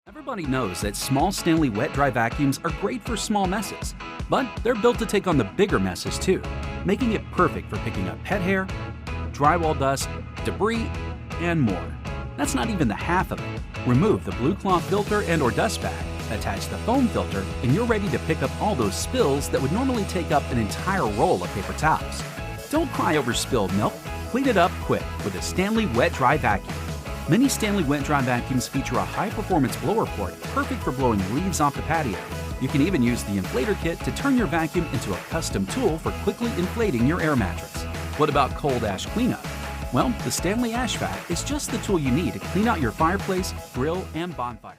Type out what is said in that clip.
Everybody knows that small Stanley wet-dry vacuums are great for small messes, but they're built to take on the bigger messes too, making it perfect for picking up pet hair, drywall dust, debris, and more. That's not even the half of it. Remove the blue cloth filter and/or dust bag, attach the foam filter, and you're ready to pick up all those spills that would normally take up an entire roll of paper towels. Don't cry over spilled milk. Clean it up quick with a Stanley wet-dry vacuum. Many Stanley wet-dry vacuums feature a high-performance blower port perfect for blowing leaves off the patio. You can even use the inflator kit to turn your vacuum into a custom tool for quickly inflating your air mattress. What about cold ash cleanup? Well, the Stanley Ash Vac is just the tool you need to clean out your fireplace, grill, and bonfire.